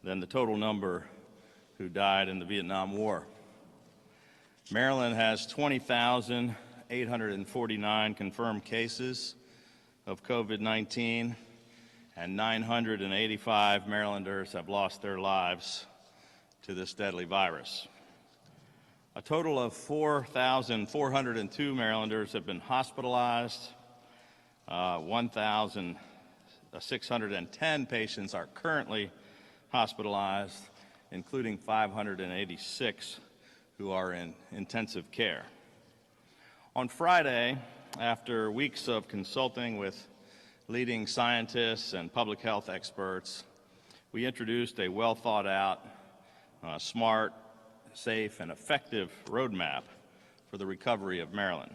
than the total number who died in the Vietnam War. Maryland has 20,849 confirmed cases of COVID-19, and 985 Marylanders have lost their lives to this deadly virus. A total of 4,402 Marylanders have been hospitalized. 1,610 patients are currently hospitalized, including 586 who are in intensive care. On Friday, after weeks of consulting with leading scientists and public health experts, we introduced a well-thought-out, smart, safe, and effective roadmap for the recovery of Maryland.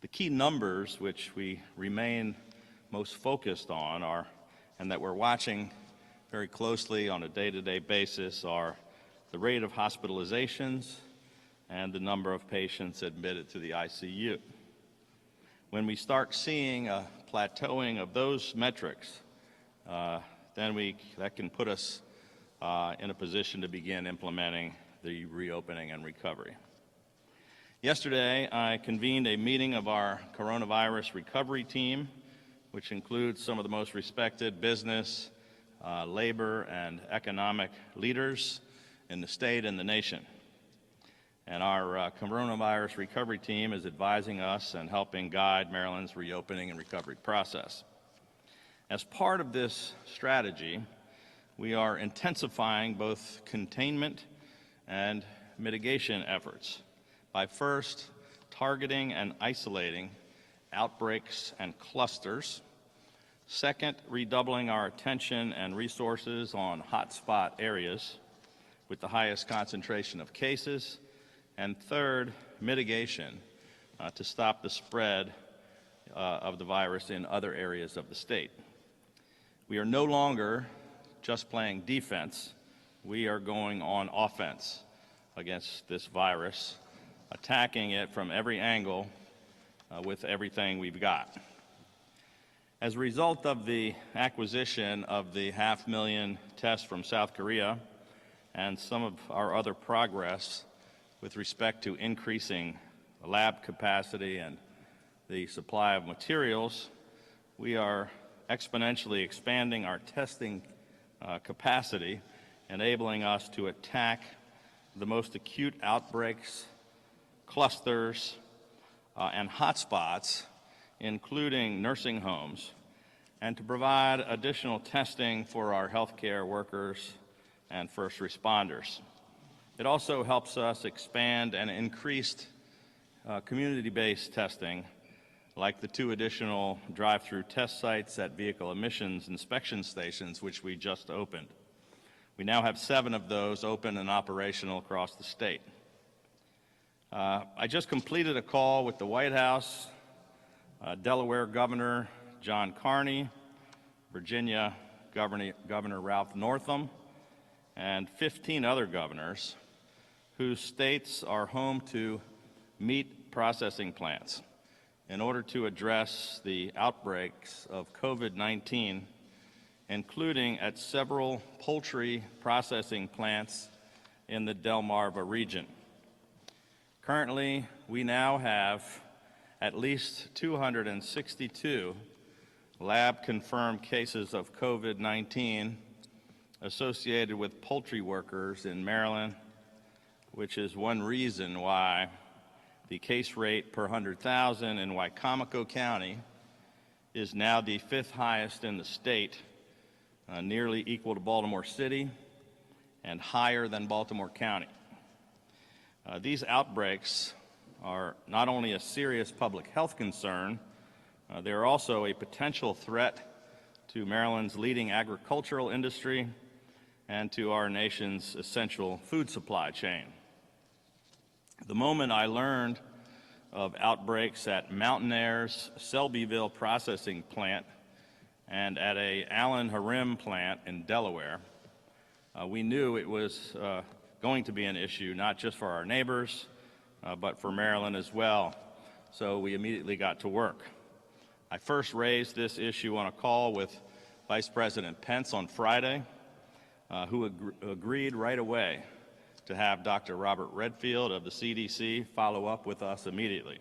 The key numbers which we remain most focused on and that we're watching very closely on a day-to-day basis are the rate of hospitalizations and the number of patients admitted to the ICU. When we start seeing a plateauing of those metrics, then that can put us in a position to begin implementing the reopening and recovery. Yesterday, I convened a meeting of our coronavirus recovery team, which includes some of the most respected business, labor, and economic leaders in the state and the nation. And our coronavirus recovery team is advising us and helping guide Maryland's reopening and recovery process. As part of this strategy, we are intensifying both containment and mitigation efforts by first targeting and isolating outbreaks and clusters, second, redoubling our attention and resources on hotspot areas with the highest concentration of cases, and third, mitigation to stop the spread of the virus in other areas of the state. We are no longer just playing defense. We are going on offense against this virus, attacking it from every angle with everything we've got. As a result of the acquisition of the 500,000 tests from South Korea and some of our other progress with respect to increasing lab capacity and the supply of materials, we are exponentially expanding our testing capacity, enabling us to attack the most acute outbreaks, clusters, and hotspots, including nursing homes, and to provide additional testing for our healthcare workers and first responders. It also helps us expand and increase community-based testing, like the 2 additional drive-through test sites at vehicle emissions inspection stations, which we just opened. We now have 7 of those open and operational across the state. I just completed a call with the White House, Delaware Governor John Carney, Virginia Governor Ralph Northam, and 15 other governors whose states are home to meat processing plants in order to address the outbreaks of COVID-19, including at several poultry processing plants in the Delmarva region. Currently, we now have at least 262 lab-confirmed cases of COVID-19 associated with poultry workers in Maryland, which is one reason why the case rate per 100,000 in Wicomico County is now the 5th highest in the state, nearly equal to Baltimore City and higher than Baltimore County. These outbreaks are not only a serious public health concern, they are also a potential threat to Maryland's leading agricultural industry and to our nation's essential food supply chain. The moment I learned of outbreaks at Mountain Air's Selbyville processing plant and at a Allen Harim plant in Delaware, we knew it was going to be an issue not just for our neighbors, but for Maryland as well. So we immediately got to work. I first raised this issue on a call with Vice President Pence on Friday. who agreed right away to have Dr. Robert Redfield of the CDC follow up with us immediately.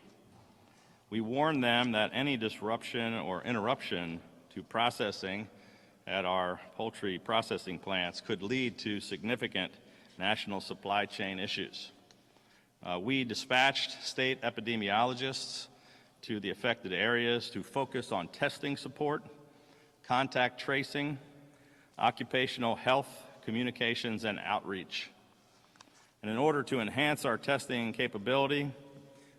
We warned them that any disruption or interruption to processing at our poultry processing plants could lead to significant national supply chain issues. We dispatched state epidemiologists to the affected areas to focus on testing support, contact tracing, occupational health, communications, and outreach. And in order to enhance our testing capability,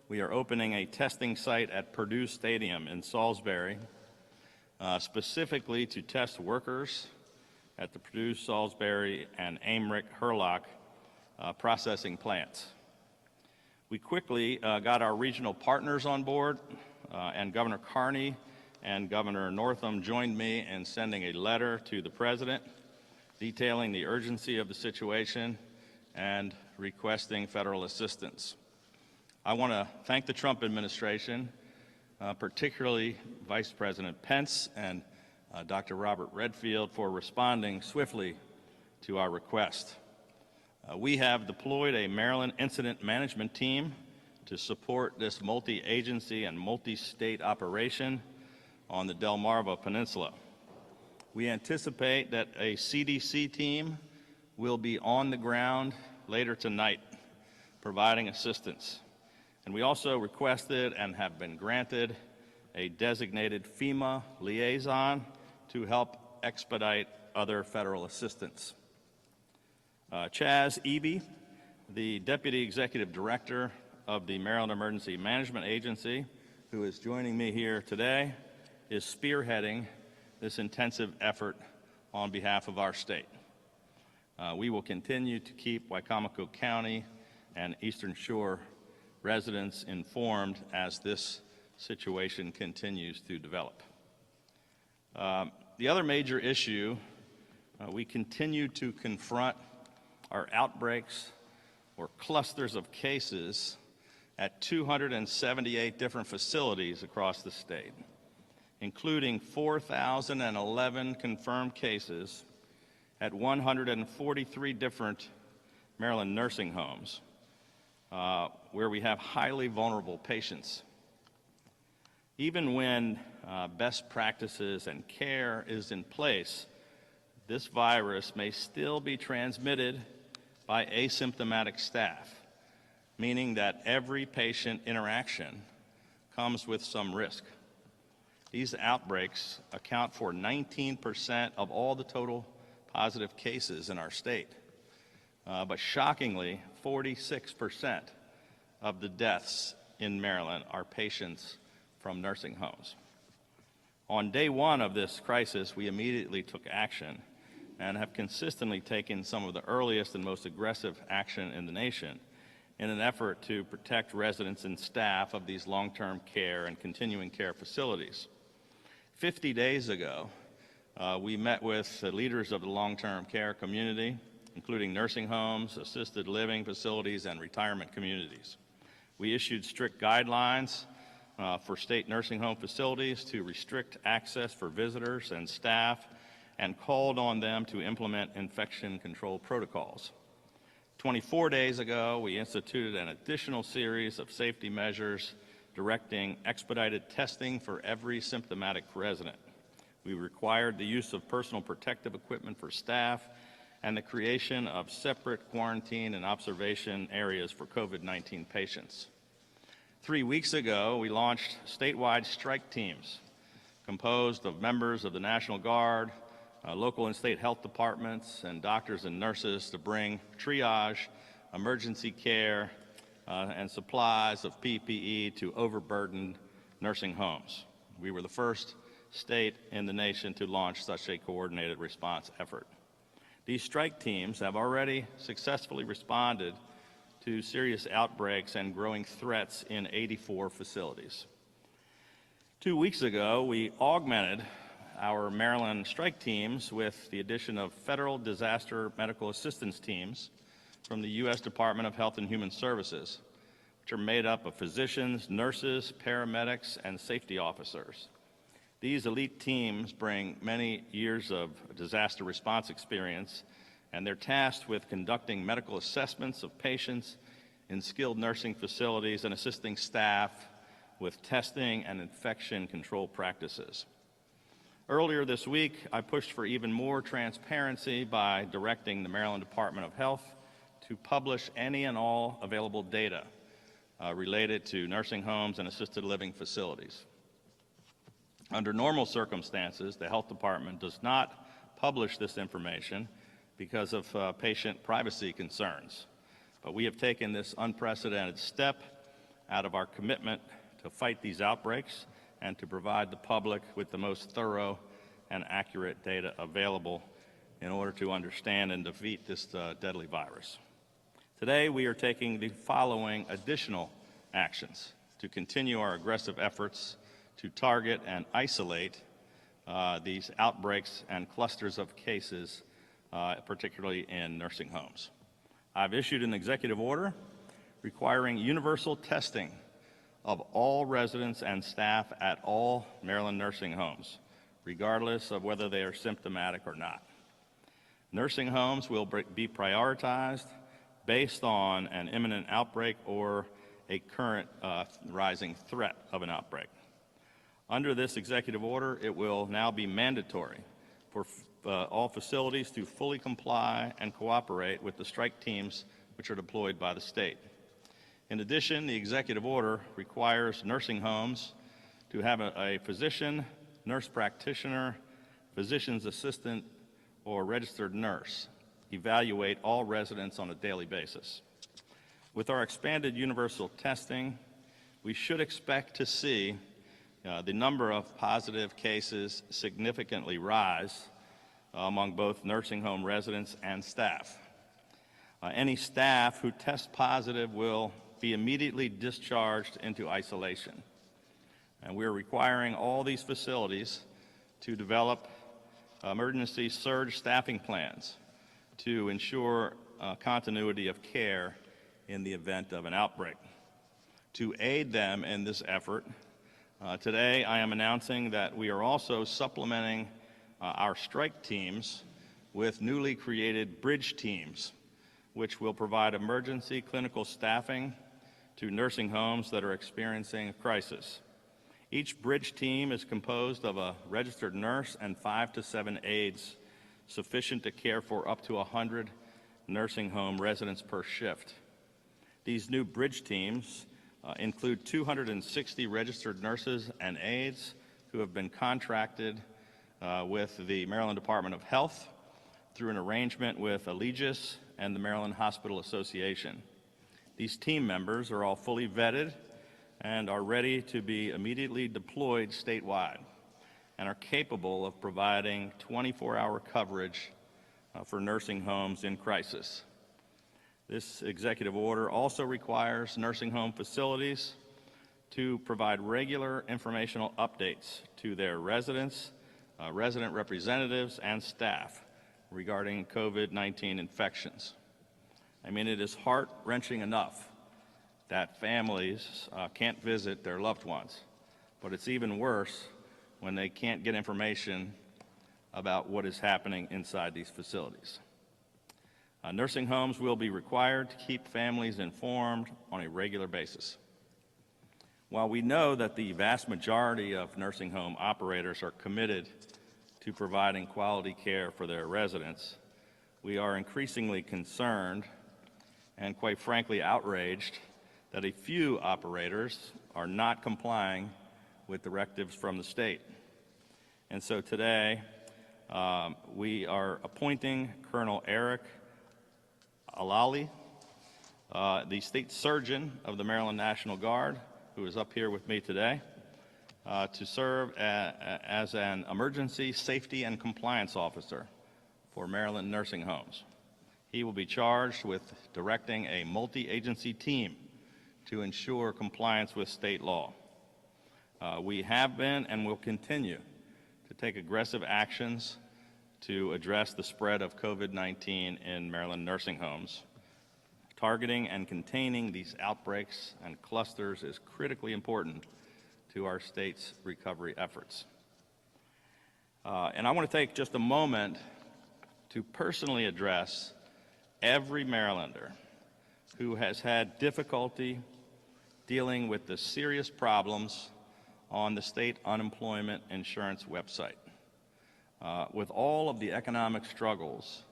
we are opening a testing site at Purdue Stadium in Salisbury, specifically to test workers at the Purdue, Salisbury, and Amherst-Hurlock processing plants. We quickly got our regional partners on board, and Governor Carney and Governor Northam joined me in sending a letter to the President detailing the urgency of the situation and requesting federal assistance. I want to thank the Trump administration, particularly Vice President Pence and Dr. Robert Redfield, for responding swiftly to our request. We have deployed a Maryland Incident Management Team to support this multi-agency and multi-state operation on the Delmarva Peninsula. We anticipate that a CDC team will be on the ground later tonight providing assistance. And we also requested and have been granted a designated FEMA liaison to help expedite other federal assistance. Chaz Eby, the Deputy Executive Director of the Maryland Emergency Management Agency, who is joining me here today, is spearheading this intensive effort on behalf of our state. We will continue to keep Wicomico County and Eastern Shore residents informed as this situation continues to develop. The other major issue we continue to confront are outbreaks or clusters of cases at 278 different facilities across the state, including 4,011 confirmed cases at 143 different Maryland nursing homes, where we have highly vulnerable patients. Even when best practices and care is in place, this virus may still be transmitted by asymptomatic staff, meaning that every patient interaction comes with some risk. These outbreaks account for 19% of all the total positive cases in our state. But shockingly, 46% of the deaths in Maryland are patients from nursing homes. On day one of this crisis, we immediately took action and have consistently taken some of the earliest and most aggressive action in the nation in an effort to protect residents and staff of these long-term care and continuing care facilities. 50 days ago, we met with the leaders of the long-term care community, including nursing homes, assisted living facilities, and retirement communities. We issued strict guidelines for state nursing home facilities to restrict access for visitors and staff and called on them to implement infection control protocols. 24 days ago, we instituted an additional series of safety measures directing expedited testing for every symptomatic resident. We required the use of personal protective equipment for staff and the creation of separate quarantine and observation areas for COVID-19 patients. 3 weeks ago, we launched statewide strike teams composed of members of the National Guard, local and state health departments, and doctors and nurses to bring triage, emergency care, and supplies of PPE to overburdened nursing homes. We were the first state in the nation to launch such a coordinated response effort. These strike teams have already successfully responded to serious outbreaks and growing threats in 84 facilities. 2 weeks ago, we augmented our Maryland strike teams with the addition of federal disaster medical assistance teams from the U.S. Department of Health and Human Services, which are made up of physicians, nurses, paramedics, and safety officers. These elite teams bring many years of disaster response experience and they're tasked with conducting medical assessments of patients in skilled nursing facilities and assisting staff with testing and infection control practices. Earlier this week, I pushed for even more transparency by directing the Maryland Department of Health to publish any and all available data related to nursing homes and assisted living facilities. Under normal circumstances, the Health Department does not publish this information because of patient privacy concerns. But we have taken this unprecedented step out of our commitment to fight these outbreaks and to provide the public with the most thorough and accurate data available in order to understand and defeat this deadly virus. Today, we are taking the following additional actions to continue our aggressive efforts to target and isolate these outbreaks and clusters of cases, particularly in nursing homes. I've issued an executive order requiring universal testing of all residents and staff at all Maryland nursing homes, regardless of whether they are symptomatic or not. Nursing homes will be prioritized based on an imminent outbreak or a current rising threat of an outbreak. Under this executive order, it will now be mandatory for all facilities to fully comply and cooperate with the strike teams which are deployed by the state. In addition, the executive order requires nursing homes to have a physician, nurse practitioner, physician's assistant, or registered nurse evaluate all residents on a daily basis. With our expanded universal testing, we should expect to see the number of positive cases significantly rise among both nursing home residents and staff. Any staff who test positive will be immediately discharged into isolation. And we're requiring all these facilities to develop emergency surge staffing plans to ensure continuity of care in the event of an outbreak. To aid them in this effort, today I am announcing that we are also supplementing our strike teams with newly created bridge teams, which will provide emergency clinical staffing to nursing homes that are experiencing a crisis. Each bridge team is composed of a registered nurse and 5 to 7 aides, sufficient to care for up to 100 nursing home residents per shift. These new bridge teams include 260 registered nurses and aides who have been contracted with the Maryland Department of Health through an arrangement with Allegis and the Maryland Hospital Association. These team members are all fully vetted and are ready to be immediately deployed statewide and are capable of providing 24-hour coverage for nursing homes in crisis. This executive order also requires nursing home facilities to provide regular informational updates to their residents, resident representatives, and staff regarding COVID-19 infections. I mean, it is heart-wrenching enough that families can't visit their loved ones, but it's even worse when they can't get information about what is happening inside these facilities. Nursing homes will be required to keep families informed on a regular basis. While we know that the vast majority of nursing home operators are committed to providing quality care for their residents, we are increasingly concerned and, quite frankly, outraged that a few operators are not complying with directives from the state. And so today, we are appointing Colonel Eric Alali, the state surgeon of the Maryland National Guard, who is up here with me today, to serve as an emergency safety and compliance officer for Maryland nursing homes. He will be charged with directing a multi-agency team to ensure compliance with state law. We have been and will continue to take aggressive actions to address the spread of COVID-19 in Maryland nursing homes. Targeting and containing these outbreaks and clusters is critically important to our state's recovery efforts. And I want to take just a moment to personally address every Marylander who has had difficulty dealing with the serious problems on the state unemployment insurance website. With all of the economic struggles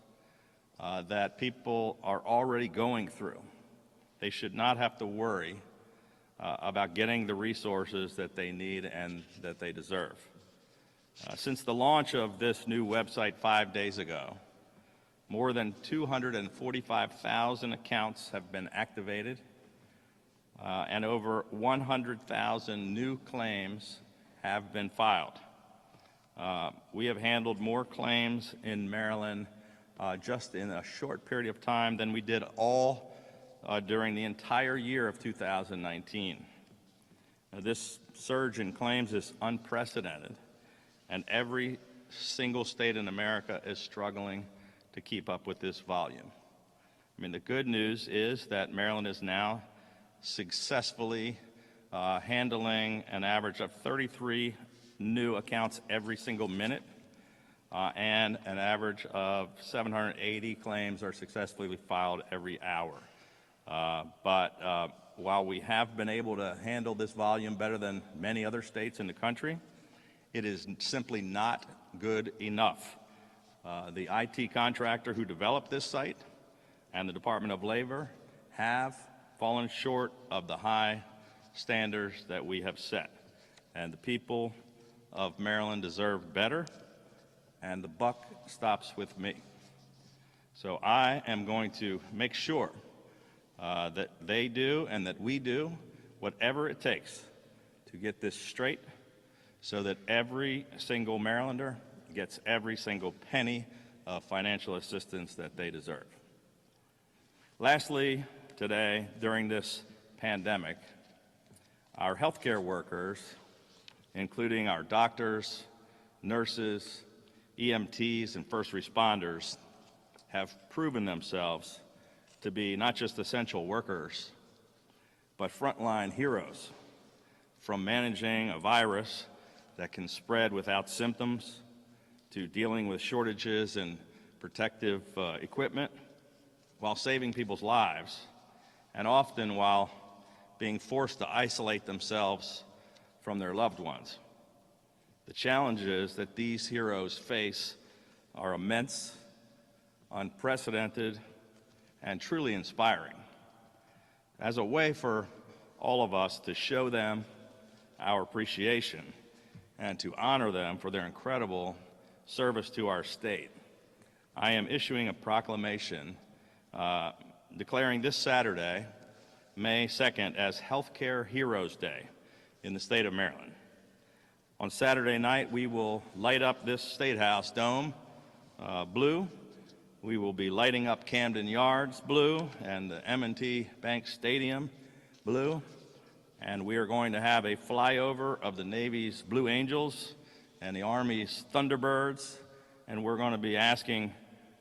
that people are already going through, they should not have to worry about getting the resources that they need and that they deserve. Since the launch of this new website 5 days ago, more than 245,000 accounts have been activated, and over 100,000 new claims have been filed. We have handled more claims in Maryland just in a short period of time than we did all during the entire year of 2019. This surge in claims is unprecedented, and every single state in America is struggling to keep up with this volume. I mean, the good news is that Maryland is now successfully handling an average of 33 new accounts every single minute, and an average of 780 claims are successfully filed every hour. But while we have been able to handle this volume better than many other states in the country, it is simply not good enough. The IT contractor who developed this site and the Department of Labor have fallen short of the high standards that we have set. And the people of Maryland deserve better, and the buck stops with me. So I am going to make sure that they do and that we do whatever it takes to get this straight so that every single Marylander gets every single penny of financial assistance that they deserve. Lastly, today, during this pandemic, our healthcare workers, including our doctors, nurses, EMTs, and first responders, have proven themselves to be not just essential workers, but frontline heroes, from managing a virus that can spread without symptoms to dealing with shortages in protective equipment while saving people's lives, and often while being forced to isolate themselves from their loved ones. The challenges that these heroes face are immense, unprecedented, and truly inspiring. As a way for all of us to show them our appreciation and to honor them for their incredible service to our state, I am issuing a proclamation declaring this Saturday, May 2nd, as Healthcare Heroes Day in the state of Maryland. On Saturday night, we will light up this State House dome blue. We will be lighting up Camden Yards blue and the M&T Bank Stadium blue. And we are going to have a flyover of the Navy's Blue Angels and the Army's Thunderbirds. And we're going to be asking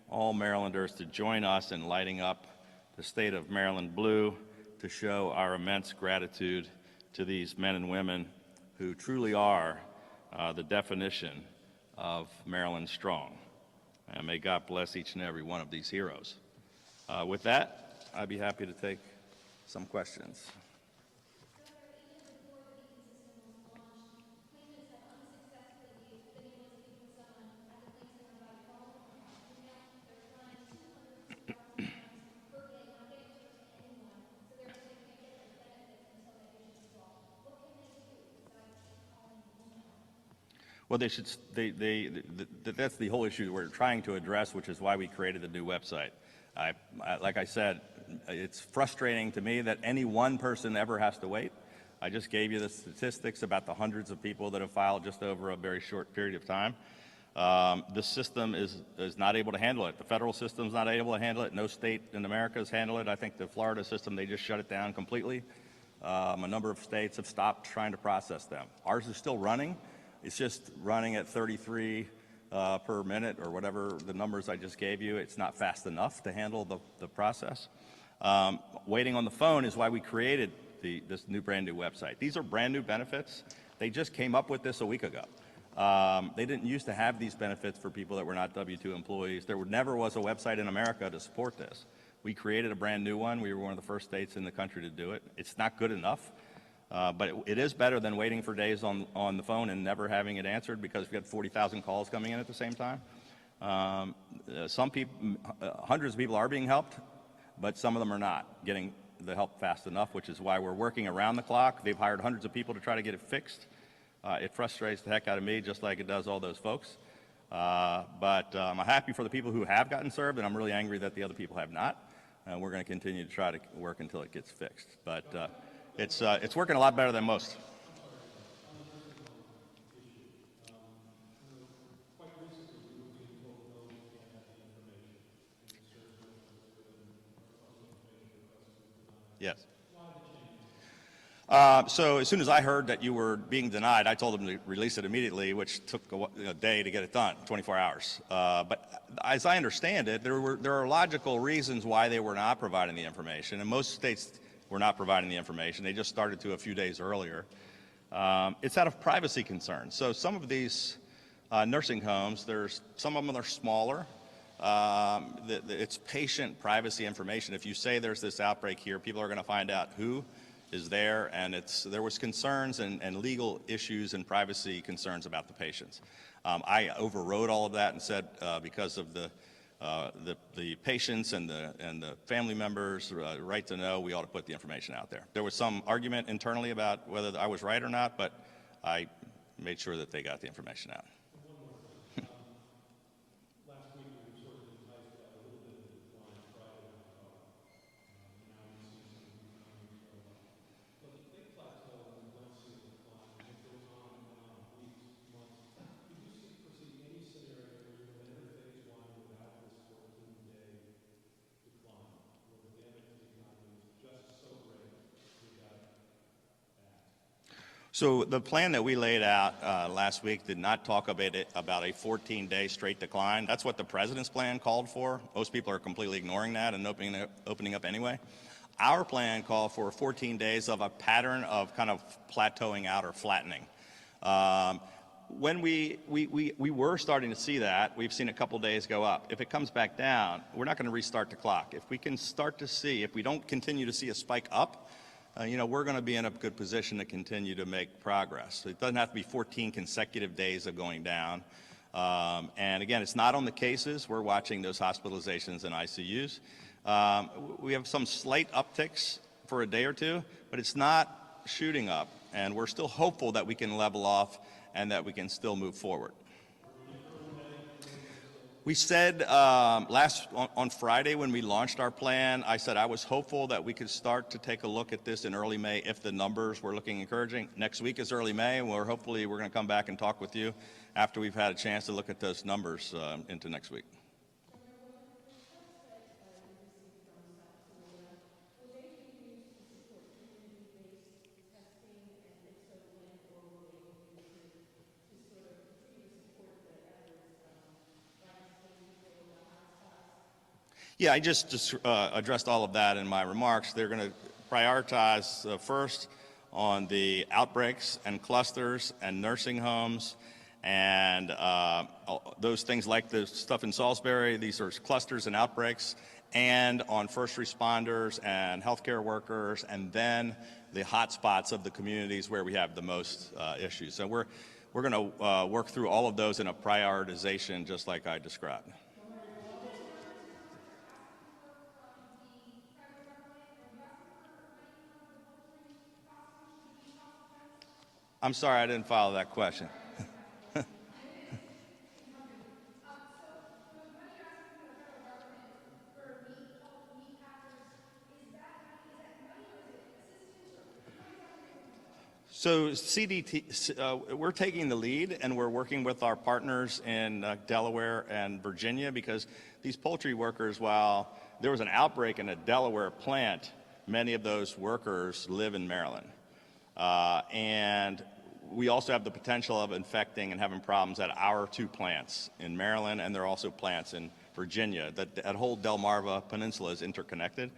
all Marylanders to join us in lighting up the state of Maryland blue to show our immense gratitude to these men and women who truly are the definition of Maryland strong. And may God bless each and every one of these heroes. With that, I'd be happy to take some questions. Well, they should. That's the whole issue we're trying to address, which is why we created the new website. Like I said, it's frustrating to me that any one person ever has to wait. I just gave you the statistics about the hundreds of people that have filed just over a very short period of time. The system is not able to handle it. The federal system's not able to handle it. No state in America has handled it. I think the Florida system, they just shut it down completely. A number of states have stopped trying to process them. Ours is still running. It's just running at 33 per minute or whatever the numbers I just gave you. It's not fast enough to handle the process. Waiting on the phone is why we created this brand new website. These are brand new benefits. They just came up with this a week ago. They didn't used to have these benefits for people that were not W-2 employees. There never was a website in America to support this. We created a brand new one. We were one of the first states in the country to do it. It's not good enough, but it is better than waiting for days on the phone and never having it answered because we got 40,000 calls coming in at the same time. Some people, hundreds of people are being helped, but some of them are not getting the help fast enough, which is why we're working around the clock. They've hired hundreds of people to try to get it fixed. It frustrates the heck out of me, just like it does all those folks. But I'm happy for the people who have gotten served, and I'm really angry that the other people have not. We're going to continue to try to work until it gets fixed. But it's working a lot better than most. Yes. So as soon as I heard that you were being denied, I told them to release it immediately, which took a day to get it done, 24 hours. But as I understand it, there are logical reasons why they were not providing the information, and most states were not providing the information. They just started to a few days earlier. It's out of privacy concerns. So some of these nursing homes, some of them are smaller. It's patient privacy information. If you say there's this outbreak here, people are going to find out who is there, and there was concerns and legal issues and privacy concerns about the patients. I overrode all of that and said because of the patients and the family members' right to know, we ought to put the information out there. There was some argument internally about whether I was right or not, but I made sure that they got the information out. So the plan that we laid out last week did not talk about a 14-day straight decline. That's what the president's plan called for. Most people are completely ignoring that and opening up anyway. Our plan called for 14 days of a pattern of kind of plateauing out or flattening. When we were starting to see that, we've seen a couple days go up. If it comes back down, we're not going to restart the clock. If we can start to see, if we don't continue to see a spike up, we're going to be in a good position to continue to make progress. It doesn't have to be 14 consecutive days of going down. And again, it's not on the cases. We're watching those hospitalizations and ICUs. We have some slight upticks for a day or two, but it's not shooting up. And we're still hopeful that we can level off and that we can still move forward. We said on Friday when we launched our plan, I said I was hopeful that we could start to take a look at this in early May if the numbers were looking encouraging. Next week is early May, and we're going to come back and talk with you after we've had a chance to look at those numbers into next week. Yeah, I just addressed all of that in my remarks. They're going to prioritize first on the outbreaks and clusters and nursing homes and those things like the stuff in Salisbury. These are clusters and outbreaks, and on first responders and healthcare workers, and then the hot spots of the communities where we have the most issues. So we're going to work through all of those in a prioritization just like I described. I'm sorry, I didn't follow that question. So CDT, we're taking the lead, and we're working with our partners in Delaware and Virginia, because these poultry workers, while there was an outbreak in a Delaware plant, many of those workers live in Maryland. And we also have the potential of infecting and having problems at our two plants in Maryland, and there are also plants in Virginia. That whole Delmarva Peninsula is interconnected.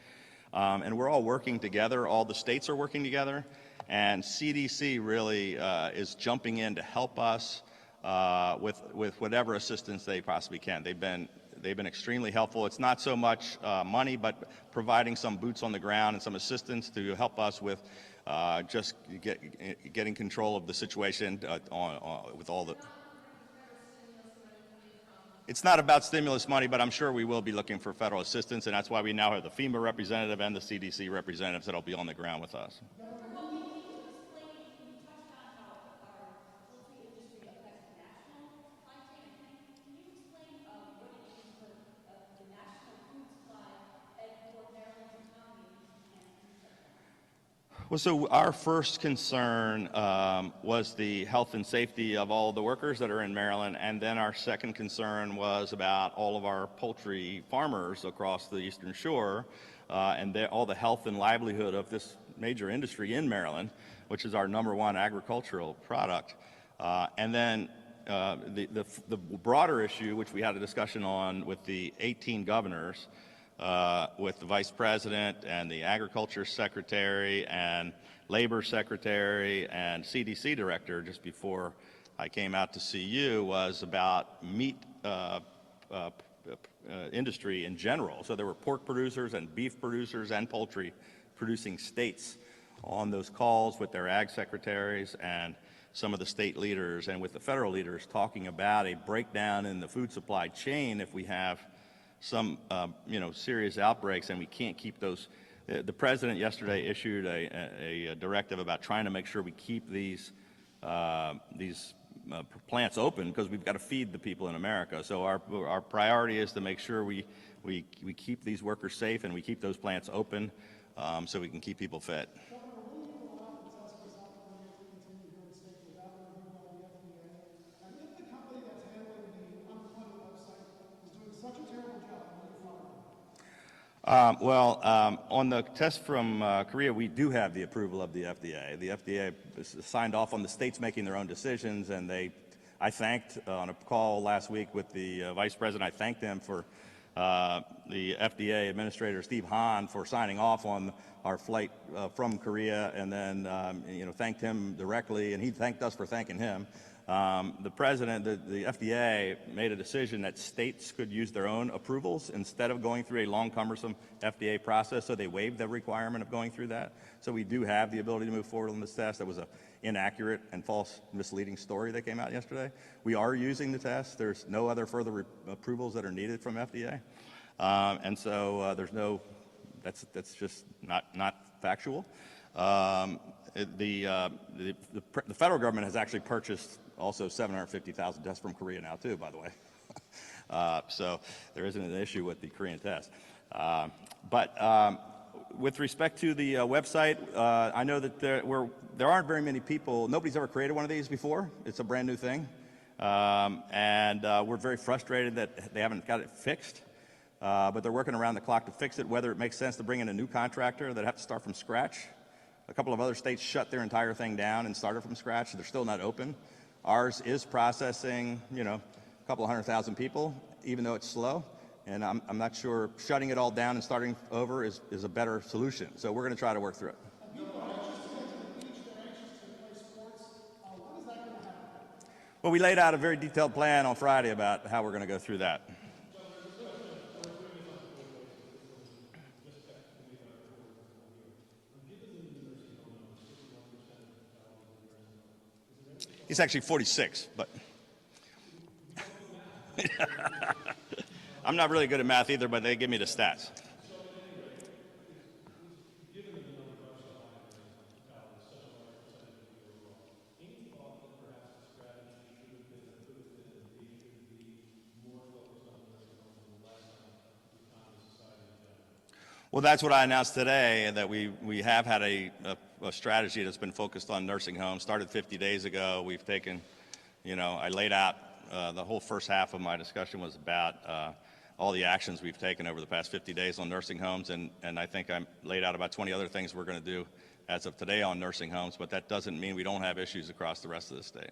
And we're all working together. All the states are working together. And CDC really is jumping in to help us with whatever assistance they possibly can. They've been extremely helpful. It's not so much money, but providing some boots on the ground and some assistance to help us with just getting control of the situation with all the. It's not about stimulus money, but I'm sure we will be looking for federal assistance, and that's why we now have the FEMA representative and the CDC representatives that'll be on the ground with us. Hogan, can you explain, you touched on how our poultry industry affects the national supply chain, can you explain what it means for the national food supply and for Maryland's economy if you can't do that? Well, so our first concern was the health and safety of all the workers that are in Maryland, and then our second concern was about all of our poultry farmers across the Eastern Shore and all the health and livelihood of this major industry in Maryland, which is our #1 agricultural product. And then the broader issue, which we had a discussion on with the 18 governors, with the vice president and the agriculture secretary and labor secretary and CDC director just before I came out to see you, was about meat industry in general. So there were pork producers and beef producers and poultry producing states on those calls with their ag secretaries and some of the state leaders and with the federal leaders talking about a breakdown in the food supply chain if we have some serious outbreaks and we can't keep those. The president yesterday issued a directive about trying to make sure we keep these plants open because we've got to feed the people in America. So our priority is to make sure we keep these workers safe and we keep those plants open so we can keep people fed. On the test from Korea, we do have the approval of the FDA. The FDA signed off on the states making their own decisions, and I thanked on a call last week with the vice president. I thanked them for the FDA administrator Steve Hahn for signing off on our flight from Korea, and then thanked him directly, and he thanked us for thanking him. The president, the FDA, made a decision that states could use their own approvals instead of going through a long, cumbersome FDA process, so they waived the requirement of going through that. So we do have the ability to move forward on this test. That was an inaccurate and false, misleading story that came out yesterday. We are using the test. There's no other further approvals that are needed from FDA. And so that's just not factual. The federal government has actually purchased also 750,000 tests from Korea now too, by the way. So there isn't an issue with the Korean test. But with respect to the website, I know that there aren't very many people. Nobody's ever created one of these before. It's a brand new thing. And we're very frustrated that they haven't got it fixed. But they're working around the clock to fix it, whether it makes sense to bring in a new contractor that have to start from scratch. A couple of other states shut their entire thing down and started from scratch. They're still not open. Ours is processing, a couple of 100,000 people, even though it's slow. And I'm not sure shutting it all down and starting over is a better solution. So we're going to try to work through it. Well, we laid out a very detailed plan on Friday about how we're going to go through that. He's actually 46, but I'm not really good at math either, but they give me the stats. Well, that's what I announced today, that we have had a strategy that's been focused on nursing homes. Started 50 days ago. We've taken, I laid out the whole first half of my discussion was about all the actions we've taken over the past 50 days on nursing homes, and I think I laid out about 20 other things we're going to do as of today on nursing homes, but that doesn't mean we don't have issues across the rest of the state.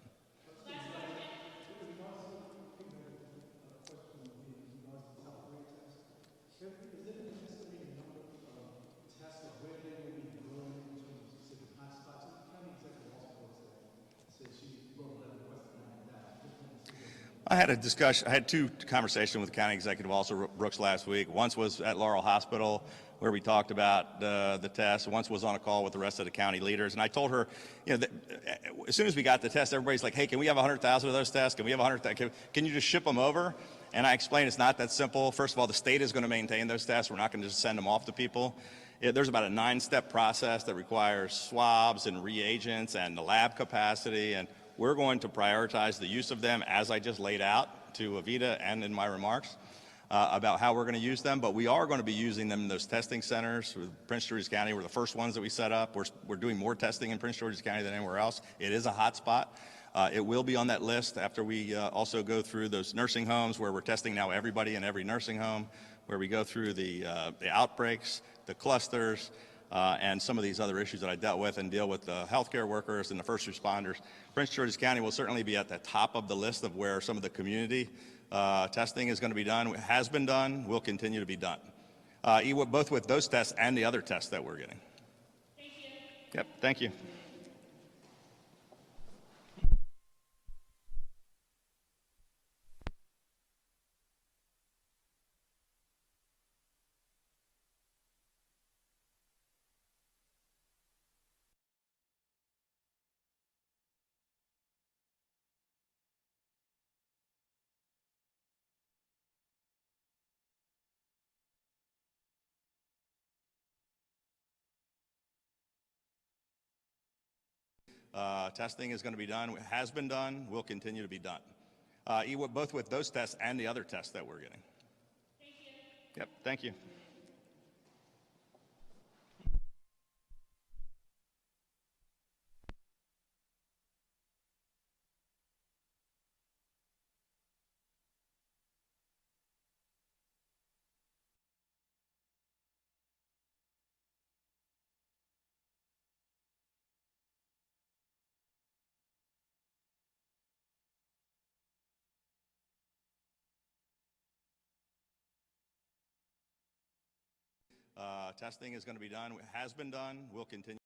I had a discussion. I had two conversations with County Executive Officer Brooks last week. Once was at Laurel Hospital, where we talked about the test. Once was on a call with the rest of the county leaders, and I told her, that as soon as we got the test, everybody's like, "Hey, can we have 100,000 of those tests? Can we have 100,000? Can you just ship them over?" And I explained it's not that simple. First of all, the state is going to maintain those tests. We're not going to just send them off to people. There's about a 9-step process that requires swabs and reagents and the lab capacity, and we're going to prioritize the use of them as I just laid out to Avita and in my remarks about how we're going to use them. But we are going to be using them in those testing centers. Prince George's County were the first ones that we set up. We're doing more testing in Prince George's County than anywhere else. It is a hot spot. It will be on that list after we also go through those nursing homes where we're testing now everybody in every nursing home, where we go through the outbreaks, the clusters, and some of these other issues that I dealt with and deal with the healthcare workers and the first responders. Prince George's County will certainly be at the top of the list of where some of the community testing is going to be done. It has been done, will continue to be done, both with those tests and the other tests that we're getting. Thank you. Yep, thank you. Testing is going to be done, it has been done, will continue to be done, both with those tests and the other tests that we're getting. Thank you. Yep, thank you. Testing is going to be done, it has been done, will continue.